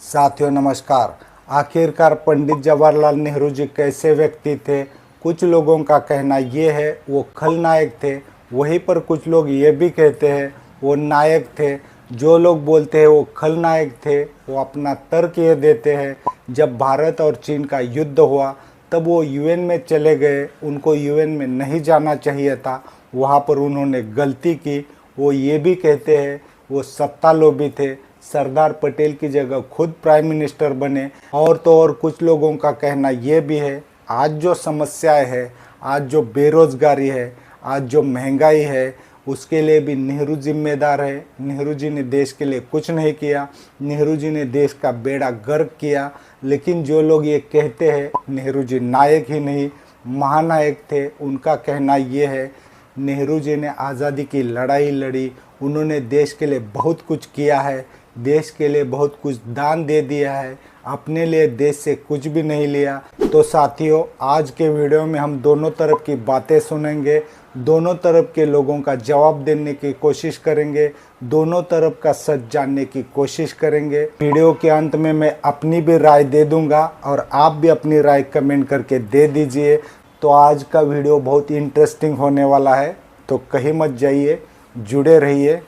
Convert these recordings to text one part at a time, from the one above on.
साथियों नमस्कार। आखिरकार पंडित जवाहरलाल नेहरू जी कैसे व्यक्ति थे? कुछ लोगों का कहना ये है वो खलनायक थे, वहीं पर कुछ लोग ये भी कहते हैं वो नायक थे। जो लोग बोलते हैं वो खलनायक थे वो अपना तर्क ये देते हैं जब भारत और चीन का युद्ध हुआ तब वो यूएन में चले गए, उनको यूएन में नहीं जाना चाहिए था, वहाँ पर उन्होंने गलती की। वो ये भी कहते हैं वो सत्ता लोभी थे, सरदार पटेल की जगह खुद प्राइम मिनिस्टर बने। और तो और कुछ लोगों का कहना ये भी है आज जो समस्याएं है, आज जो बेरोजगारी है, आज जो महंगाई है, उसके लिए भी नेहरू जिम्मेदार है। नेहरू जी ने देश के लिए कुछ नहीं किया, नेहरू जी ने देश का बेड़ा गर्क किया। लेकिन जो लोग ये कहते हैं नेहरू जी नायक ही नहीं महानायक थे, उनका कहना ये है नेहरू जी ने आज़ादी की लड़ाई लड़ी, उन्होंने देश के लिए बहुत कुछ किया है, देश के लिए बहुत कुछ दान दे दिया है, अपने लिए देश से कुछ भी नहीं लिया। तो साथियों आज के वीडियो में हम दोनों तरफ की बातें सुनेंगे, दोनों तरफ के लोगों का जवाब देने की कोशिश करेंगे, दोनों तरफ का सच जानने की कोशिश करेंगे। वीडियो के अंत में मैं अपनी भी राय दे दूंगा और आप भी अपनी राय कमेंट करके दे दीजिए। तो आज का वीडियो बहुत इंटरेस्टिंग होने वाला है, तो कहीं मत जाइए, जुड़े रहिए।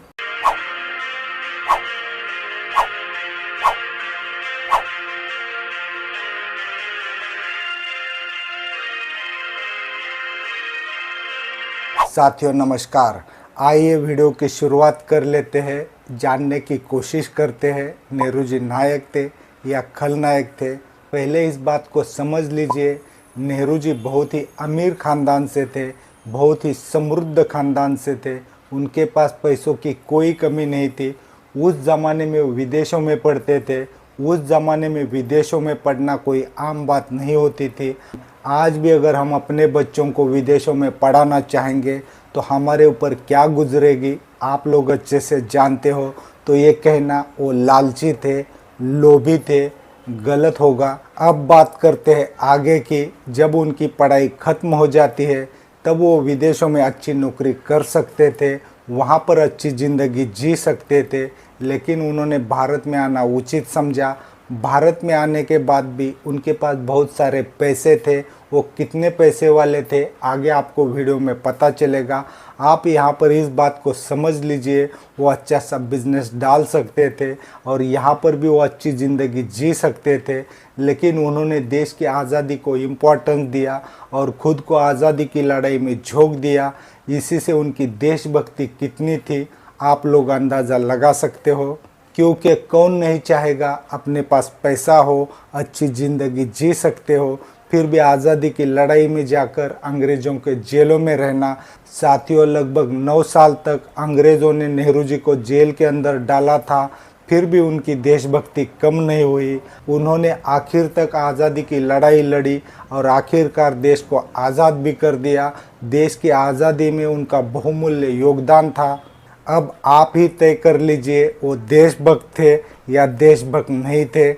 साथियों नमस्कार। आइए वीडियो की शुरुआत कर लेते हैं, जानने की कोशिश करते हैं नेहरू जी नायक थे या खलनायक थे। पहले इस बात को समझ लीजिए, नेहरू जी बहुत ही अमीर ख़ानदान से थे, बहुत ही समृद्ध ख़ानदान से थे, उनके पास पैसों की कोई कमी नहीं थी। उस ज़माने में वो विदेशों में पढ़ते थे, उस ज़माने में विदेशों में पढ़ना कोई आम बात नहीं होती थी। आज भी अगर हम अपने बच्चों को विदेशों में पढ़ाना चाहेंगे तो हमारे ऊपर क्या गुजरेगी आप लोग अच्छे से जानते हो। तो ये कहना वो लालची थे, लोभी थे, गलत होगा। अब बात करते हैं आगे की। जब उनकी पढ़ाई ख़त्म हो जाती है तब वो विदेशों में अच्छी नौकरी कर सकते थे, वहाँ पर अच्छी ज़िंदगी जी सकते थे, लेकिन उन्होंने भारत में आना उचित समझा। भारत में आने के बाद भी उनके पास बहुत सारे पैसे थे। वो कितने पैसे वाले थे आगे आपको वीडियो में पता चलेगा। आप यहाँ पर इस बात को समझ लीजिए, वो अच्छा सा बिजनेस डाल सकते थे और यहाँ पर भी वो अच्छी ज़िंदगी जी सकते थे, लेकिन उन्होंने देश की आज़ादी को इम्पोर्टेंस दिया और ख़ुद को आज़ादी की लड़ाई में झोंक दिया। इसी से उनकी देशभक्ति कितनी थी आप लोग अंदाज़ा लगा सकते हो, क्योंकि कौन नहीं चाहेगा अपने पास पैसा हो, अच्छी ज़िंदगी जी सकते हो, फिर भी आज़ादी की लड़ाई में जाकर अंग्रेज़ों के जेलों में रहना। साथियों लगभग 9 साल तक अंग्रेज़ों ने नेहरू जी को जेल के अंदर डाला था, फिर भी उनकी देशभक्ति कम नहीं हुई। उन्होंने आखिर तक आज़ादी की लड़ाई लड़ी और आखिरकार देश को आज़ाद भी कर दिया। देश की आज़ादी में उनका बहुमूल्य योगदान था। अब आप ही तय कर लीजिए वो देशभक्त थे या देशभक्त नहीं थे।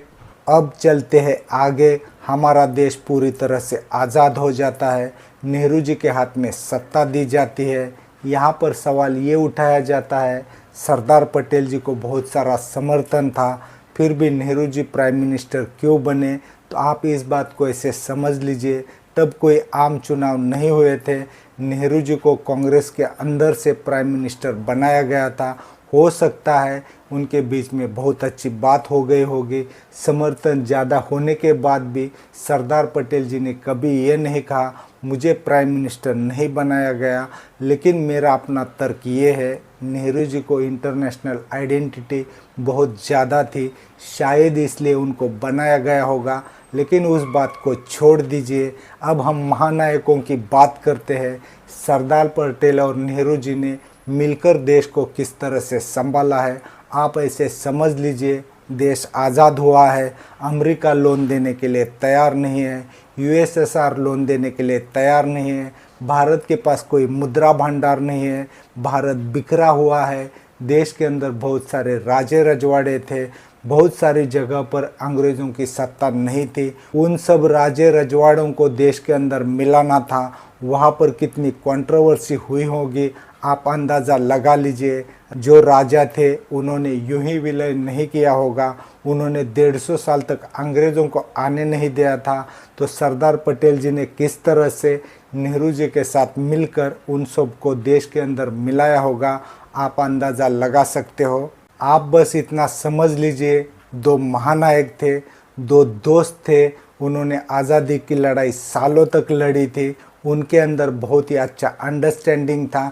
अब चलते हैं आगे। हमारा देश पूरी तरह से आज़ाद हो जाता है, नेहरू जी के हाथ में सत्ता दी जाती है। यहाँ पर सवाल ये उठाया जाता है सरदार पटेल जी को बहुत सारा समर्थन था, फिर भी नेहरू जी प्राइम मिनिस्टर क्यों बने? तो आप इस बात को ऐसे समझ लीजिए, तब कोई आम चुनाव नहीं हुए थे, नेहरू जी को कांग्रेस के अंदर से प्राइम मिनिस्टर बनाया गया था। हो सकता है उनके बीच में बहुत अच्छी बात हो गई होगी। समर्थन ज़्यादा होने के बाद भी सरदार पटेल जी ने कभी ये नहीं कहा मुझे प्राइम मिनिस्टर नहीं बनाया गया। लेकिन मेरा अपना तर्क ये है नेहरू जी को इंटरनेशनल आइडेंटिटी बहुत ज़्यादा थी, शायद इसलिए उनको बनाया गया होगा। लेकिन उस बात को छोड़ दीजिए, अब हम महानायकों की बात करते हैं। सरदार पटेल और नेहरू जी ने मिलकर देश को किस तरह से संभाला है। आप ऐसे समझ लीजिए, देश आज़ाद हुआ है, अमेरिका लोन देने के लिए तैयार नहीं है, यूएसएसआर लोन देने के लिए तैयार नहीं है, भारत के पास कोई मुद्रा भंडार नहीं है, भारत बिखरा हुआ है, देश के अंदर बहुत सारे राजे रजवाड़े थे, बहुत सारी जगह पर अंग्रेज़ों की सत्ता नहीं थी। उन सब राजे रजवाड़ों को देश के अंदर मिलाना था, वहाँ पर कितनी कंट्रोवर्सी हुई होगी आप अंदाज़ा लगा लीजिए। जो राजा थे उन्होंने यूं ही विलय नहीं किया होगा, उन्होंने 150 साल तक अंग्रेज़ों को आने नहीं दिया था। तो सरदार पटेल जी ने किस तरह से नेहरू जी के साथ मिलकर उन सब को देश के अंदर मिलाया होगा, आप अंदाज़ा लगा सकते हो। आप बस इतना समझ लीजिए, दो महानायक थे, दो दोस्त थे, उन्होंने आज़ादी की लड़ाई सालों तक लड़ी थी, उनके अंदर बहुत ही अच्छा अंडरस्टैंडिंग था।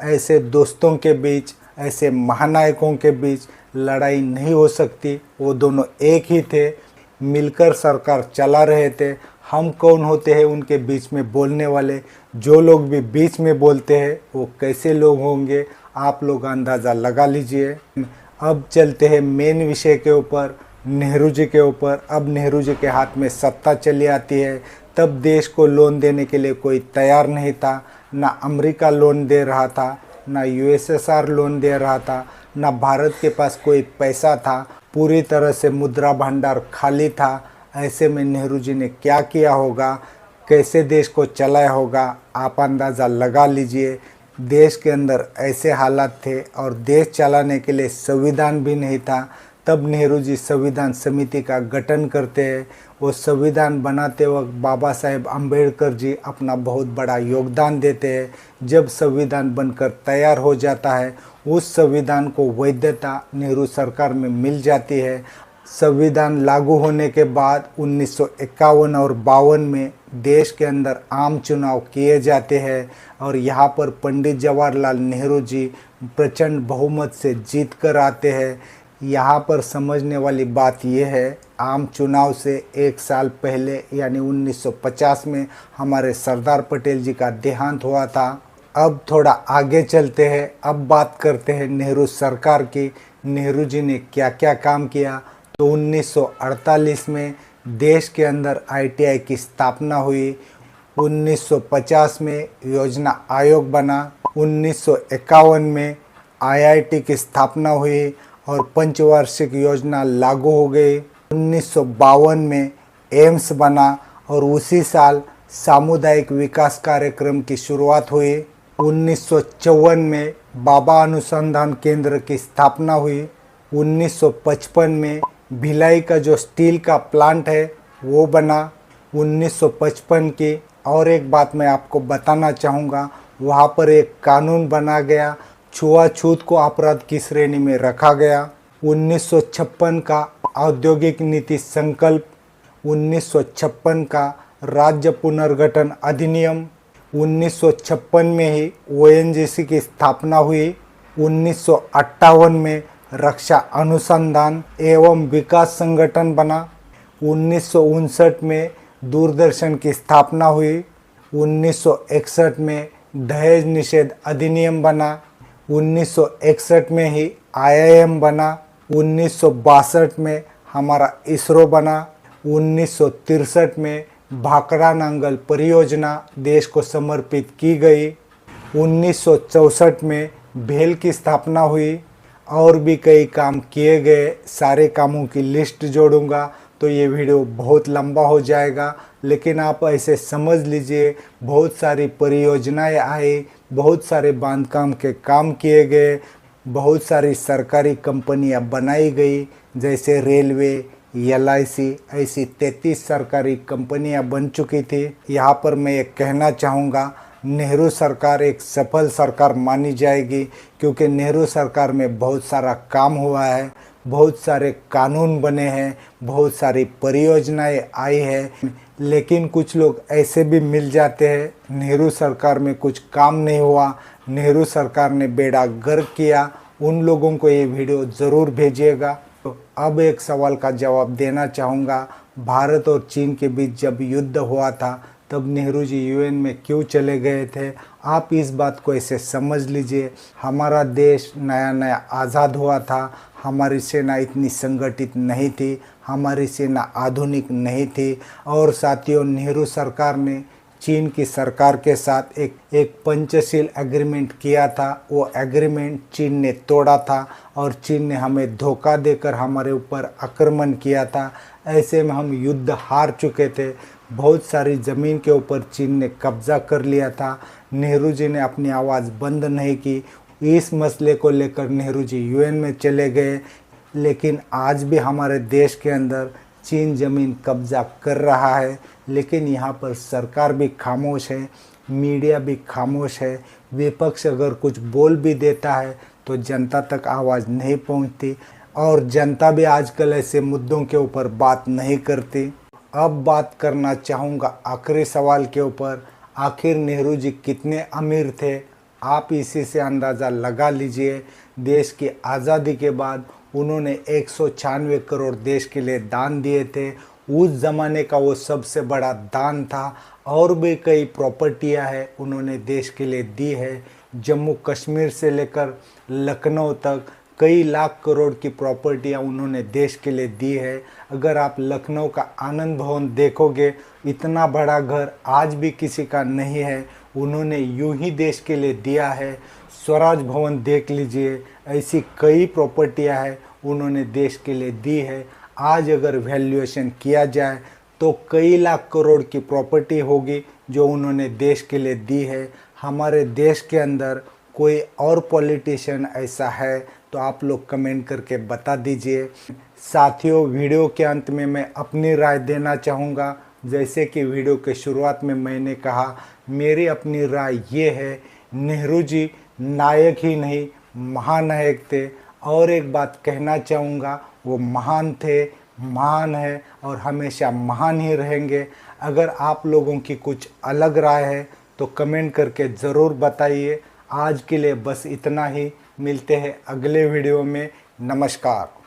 ऐसे दोस्तों के बीच, ऐसे महानायकों के बीच लड़ाई नहीं हो सकती। वो दोनों एक ही थे, मिलकर सरकार चला रहे थे। हम कौन होते हैं उनके बीच में बोलने वाले? जो लोग भी बीच में बोलते हैं वो कैसे लोग होंगे, आप लोग अंदाज़ा लगा लीजिए। अब चलते हैं मेन विषय के ऊपर, नेहरू जी के ऊपर। अब नेहरू जी के हाथ में सत्ता चली आती है। तब देश को लोन देने के लिए कोई तैयार नहीं था, ना अमेरिका लोन दे रहा था, ना यूएसएसआर लोन दे रहा था, ना भारत के पास कोई पैसा था, पूरी तरह से मुद्रा भंडार खाली था। ऐसे में नेहरू जी ने क्या किया होगा, कैसे देश को चलाया होगा, आप अंदाज़ा लगा लीजिए। देश के अंदर ऐसे हालात थे और देश चलाने के लिए संविधान भी नहीं था। तब नेहरू जी संविधान समिति का गठन करते हैं। वो संविधान बनाते वक्त बाबा साहेब अम्बेडकर जी अपना बहुत बड़ा योगदान देते हैं। जब संविधान बनकर तैयार हो जाता है, उस संविधान को वैधता नेहरू सरकार में मिल जाती है। संविधान लागू होने के बाद 1951 और 52 में देश के अंदर आम चुनाव किए जाते हैं और यहाँ पर पंडित जवाहरलाल नेहरू जी प्रचंड बहुमत से जीत कर आते हैं। यहाँ पर समझने वाली बात यह है, आम चुनाव से एक साल पहले यानी 1950 में हमारे सरदार पटेल जी का देहांत हुआ था। अब थोड़ा आगे चलते हैं, अब बात करते हैं नेहरू सरकार की। नेहरू जी ने क्या क्या काम किया। तो 1948 में देश के अंदर आईटीआई की स्थापना हुई। 1950 में योजना आयोग बना। 1951 में आईआईटी की स्थापना हुई और पंचवार्षिक योजना लागू हो गई। 1952 में एम्स बना और उसी साल सामुदायिक विकास कार्यक्रम की शुरुआत हुई। 1954 में बाबा अनुसंधान केंद्र की स्थापना हुई। 1955 में भिलाई का जो स्टील का प्लांट है वो बना। 1955 की और एक बात मैं आपको बताना चाहूँगा, वहाँ पर एक कानून बना गया, छुआछूत को अपराध की श्रेणी में रखा गया। 1956 का औद्योगिक नीति संकल्प, 1956 का राज्य पुनर्गठन अधिनियम, 1956 में ही ओएनजीसी की स्थापना हुई। 1958 में रक्षा अनुसंधान एवं विकास संगठन बना। 1959 में दूरदर्शन की स्थापना हुई। 1961 में दहेज निषेध अधिनियम बना। 1961 में ही आईआईएम बना। 1962 में हमारा इसरो बना। 1963 में भाखड़ा नांगल परियोजना देश को समर्पित की गई। 1964 में भेल की स्थापना हुई और भी कई काम किए गए। सारे कामों की लिस्ट जोड़ूंगा तो ये वीडियो बहुत लंबा हो जाएगा, लेकिन आप ऐसे समझ लीजिए बहुत सारी परियोजनाएं आई, बहुत सारे बांधकाम के काम किए गए, बहुत सारी सरकारी कंपनियां बनाई गई, जैसे रेलवे, एलआईसी, ऐसी 33 सरकारी कंपनियां बन चुकी थी। यहाँ पर मैं ये कहना चाहूँगा, नेहरू सरकार एक सफल सरकार मानी जाएगी, क्योंकि नेहरू सरकार में बहुत सारा काम हुआ है, बहुत सारे कानून बने हैं, बहुत सारी परियोजनाएं आई है। लेकिन कुछ लोग ऐसे भी मिल जाते हैं, नेहरू सरकार में कुछ काम नहीं हुआ, नेहरू सरकार ने बेड़ा गर्क किया, उन लोगों को ये वीडियो ज़रूर भेजिएगा। तो अब एक सवाल का जवाब देना चाहूँगा, भारत और चीन के बीच जब युद्ध हुआ था तब नेहरू जी यूएन में क्यों चले गए थे? आप इस बात को ऐसे समझ लीजिए, हमारा देश नया नया आज़ाद हुआ था, हमारी सेना इतनी संगठित नहीं थी, हमारी सेना आधुनिक नहीं थी, और साथियों नेहरू सरकार ने चीन की सरकार के साथ एक पंचशील एग्रीमेंट किया था। वो एग्रीमेंट चीन ने तोड़ा था और चीन ने हमें धोखा देकर हमारे ऊपर आक्रमण किया था। ऐसे में हम युद्ध हार चुके थे, बहुत सारी ज़मीन के ऊपर चीन ने कब्जा कर लिया था। नेहरू जी ने अपनी आवाज़ बंद नहीं की, इस मसले को लेकर नेहरू जी यूएन में चले गए, लेकिन आज भी हमारे देश के अंदर चीन ज़मीन कब्जा कर रहा है। लेकिन यहाँ पर सरकार भी खामोश है, मीडिया भी खामोश है। विपक्ष अगर कुछ बोल भी देता है तो जनता तक आवाज़ नहीं पहुँचती, और जनता भी आजकल ऐसे मुद्दों के ऊपर बात नहीं करती। अब बात करना चाहूँगा आखिरी सवाल के ऊपर, आखिर नेहरू जी कितने अमीर थे? आप इसी से अंदाज़ा लगा लीजिए। देश की आज़ादी के बाद उन्होंने 196 करोड़ देश के लिए दान दिए थे। उस ज़माने का वो सबसे बड़ा दान था। और भी कई प्रॉपर्टियां हैं उन्होंने देश के लिए दी है। जम्मू कश्मीर से लेकर लखनऊ तक कई लाख करोड़ की प्रॉपर्टियां उन्होंने देश के लिए दी है। अगर आप लखनऊ का आनंद भवन देखोगे, इतना बड़ा घर आज भी किसी का नहीं है, उन्होंने यूं ही देश के लिए दिया है। स्वराज भवन देख लीजिए, ऐसी कई प्रॉपर्टियां हैं उन्होंने देश के लिए दी है। आज अगर वैल्यूएशन किया जाए तो कई लाख करोड़ की प्रॉपर्टी होगी जो उन्होंने देश के लिए दी है। हमारे देश के अंदर कोई और पॉलिटिशियन ऐसा है तो आप लोग कमेंट करके बता दीजिए। साथियों, वीडियो के अंत में मैं अपनी राय देना चाहूँगा। जैसे कि वीडियो के शुरुआत में मैंने कहा, मेरी अपनी राय ये है, नेहरू जी नायक ही नहीं महानायक थे। और एक बात कहना चाहूँगा, वो महान थे, महान है और हमेशा महान ही रहेंगे। अगर आप लोगों की कुछ अलग राय है तो कमेंट करके ज़रूर बताइए। आज के लिए बस इतना ही, मिलते हैं अगले वीडियो में। नमस्कार।